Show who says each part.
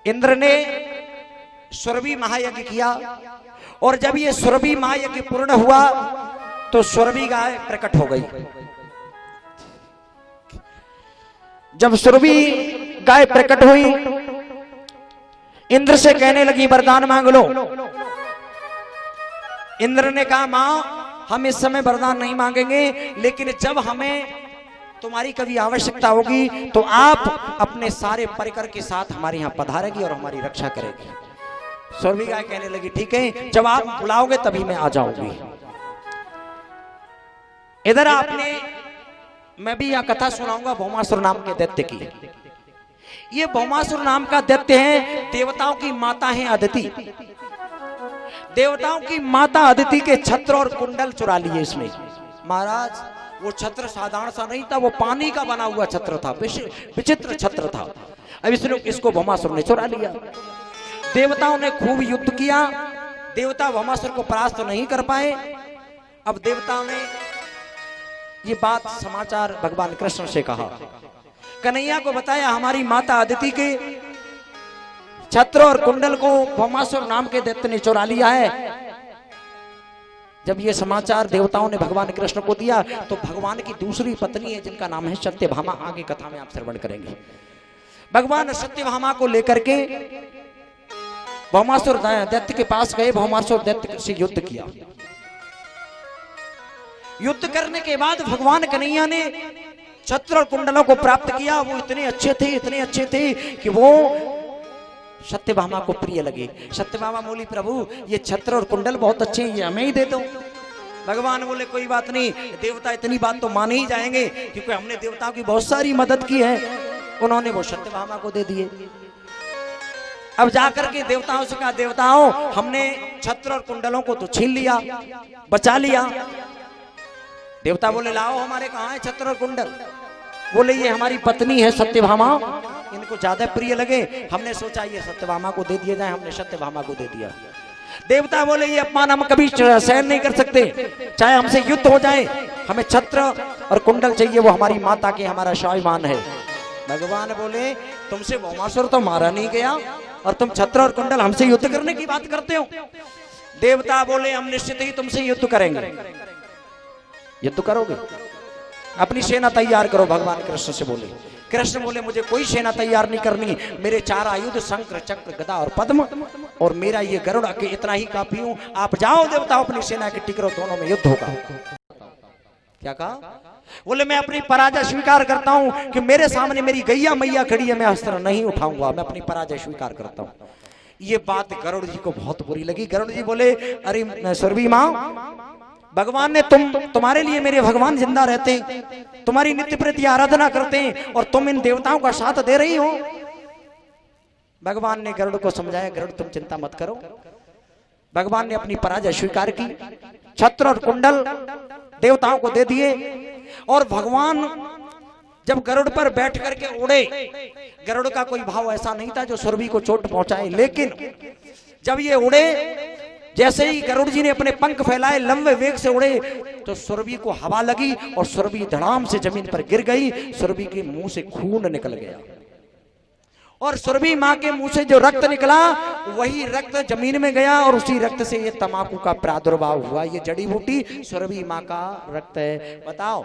Speaker 1: इंद्र ने सुरभि महायज्ञ किया और जब ये सुरभि महायज्ञ पूर्ण हुआ तो सुरभि गाय प्रकट हो गई। जब सुरभि गाय प्रकट हुई, इंद्र से कहने लगी वरदान मांग लो। इंद्र ने कहा मां हम इस समय वरदान नहीं मांगेंगे, लेकिन जब हमें तुम्हारी कभी आवश्यकता होगी तो आप अपने सारे परिकर के साथ हमारे यहां पधारेगी और हमारी रक्षा करेगी। सुरभि गाय कहने लगी ठीक है, जब आप बुलाओगे तभी मैं आ जाऊंगी। इधर आपने मैं भी यह कथा सुनाऊंगा भौमासुर नाम के दैत्य की। ये भौमासुर नाम का दैत्य है, देवताओं की माता है अदिति। देवताओं की माता अदिति के छत्र और कुंडल चुरा लिए इसमें। महाराज वो छत्र साधारण सा नहीं था, वो पानी का बना हुआ छत्र था, विचित्र छत्र था। अब इसको भौमासुर ने चुरा लिया। देवताओं ने खूब युद्ध किया, देवता भौमासुर को परास्त नहीं कर पाए। अब देवताओं ने ये बात समाचार भगवान कृष्ण से कहा, कन्हैया को बताया हमारी माता अदिति के छत्र और कुंडल को भौमासुर नाम के दैत्य ने चुरा लिया है। जब ये समाचार देवताओं ने भगवान कृष्ण को दिया तो भगवान की दूसरी पत्नी है जिनका नाम है सत्यभामा, आगे कथा में आप श्रवण करेंगे। भगवान सत्यभामा को लेकर के भौमासुर दैत्य के पास गए, भौमासुर दैत्य से युद्ध किया। युद्ध करने के बाद भगवान कन्हैया ने छत्र और कुंडलों को प्राप्त किया। वो इतने अच्छे थे कि वो सत्यभामा को प्रिय लगे। सत्यभामा बोली प्रभु ये छत्र और कुंडल बहुत अच्छे हैं, ये हमें ही दे दो। भगवान बोले कोई बात नहीं, देवता इतनी बात तो मान ही जाएंगे क्योंकि हमने देवताओं की बहुत सारी मदद की है। उन्होंने वो सत्यभामा को दे दिए। अब जाकर के देवताओं से कहा देवताओं हमने छत्र और कुंडलों को तो छीन लिया, बचा लिया। देवता बोले लाओ हमारे कहाँ है छत्र और कुंडल। बोले ये हमारी पत्नी है सत्यभामा, इनको ज्यादा प्रिय लगे, हमने सोचा ये सत्यभामा को दे दिया जाए, हमने सत्यभामा को दे दिया। देवता बोले ये अपमान हम कभी सहन नहीं कर सकते, चाहे हमसे युद्ध हो जाए, हमें छत्र और कुंडल चाहिए, वो हमारी माता के हमारा स्वाभिमान है। भगवान बोले तुमसे भौमासुर तो मारा नहीं गया और तुम छत्र और कुंडल हमसे युद्ध करने की बात करते हो। देवता बोले हम निश्चित ही तुमसे युद्ध करेंगे। युद्ध करोगे? अपनी सेना तैयार करो, भगवान कृष्ण से बोले। कृष्ण बोले मुझे कोई सेना तैयार नहीं करनी, मेरे 4 आयुध शंख चक्र गदा और पद्म और मेरा ये गरुड़ के इतना ही काफी हूं। आप जाओ देवताओं अपनी सेना इकट्ठी करो, दोनों में युद्ध होगा। क्या कहा? बोले मैं अपनी पराजय स्वीकार करता हूं कि मेरे सामने मेरी गैया मैया खड़ी है, मैं अस्त्र नहीं उठाऊंगा, मैं अपनी पराजय स्वीकार करता हूं। ये बात गरुड़ जी को बहुत बुरी लगी। गरुड़ जी बोले अरे सुरभि मां, भगवान ने तुम्हारे लिए मेरे भगवान जिंदा रहते हैं, तुम्हारी नित्य प्रति आराधना करते हैं और तुम इन देवताओं का साथ दे रही हो। भगवान ने गरुड़ को समझाया गरुड़ तुम चिंता मत करो। भगवान ने अपनी पराजय स्वीकार की, छत्र और कुंडल देवताओं को दे दिए और भगवान जब गरुड़ पर बैठ करके उड़े, गरुड़ का कोई भाव ऐसा नहीं था जो सुरभि को चोट पहुंचाए, लेकिन जब ये उड़े, जैसे ही गरुड़ जी ने अपने पंख फैलाए, लंबे वेग से उड़े तो सुरभि को हवा लगी और सुरभि धड़ाम से जमीन पर गिर गई। सुरभि के मुंह से खून निकल गया और सुरभि मां के मुंह से जो रक्त निकला वही रक्त जमीन में गया और उसी रक्त से ये तंबाकू का प्रादुर्भाव हुआ। ये जड़ी बूटी सुरभि मां का रक्त है। बताओ